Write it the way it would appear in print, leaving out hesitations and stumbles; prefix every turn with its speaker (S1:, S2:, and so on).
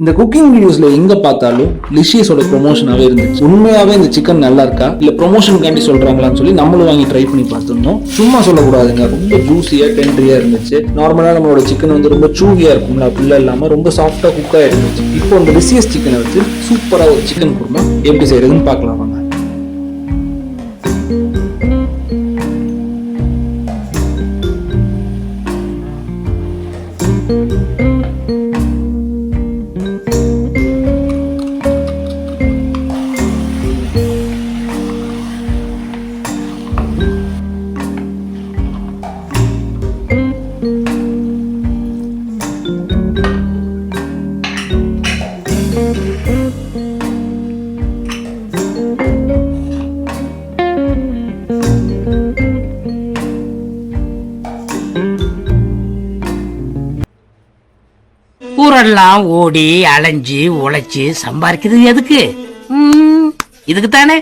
S1: இந்த குக்கிங் வீடியோஸ்ல எங்க பார்த்தாலும் லிஷியஸோட ப்ரொமோஷனாவே இருந்துச்சு. உண்மையாவே இந்த சிக்கன் நல்லா இருக்கா இல்ல ப்ரொமோஷனுக்காண்டி சொல்றாங்களான்னு சொல்லி நம்மளும் வாங்கி ட்ரை பண்ணி பார்த்துருந்தோம். சும்மா சொல்லக்கூடாதுங்க, ரொம்ப ஜூசியா டெண்டரியா இருந்துச்சு. நார்மலா நம்மளோட சிக்கன் வந்து ரொம்ப சூவியா இருக்கும்ல, அப்படிலாம் இல்லாம ரொம்ப சாஃப்டா குக்கா இருந்துச்சு. இப்போ இந்த லிஷியஸ் சிக்கனை வச்சு சூப்பரா ஒரு சிக்கன் குருமா எப்படி செய்யறதுன்னு பார்க்கலாம் வாங்க.
S2: ஊரெல்லாம் ஓடி அலைஞ்சு உழைச்சு சம்பாதிக்கிறது எதுக்கு? இதுக்கு தானே.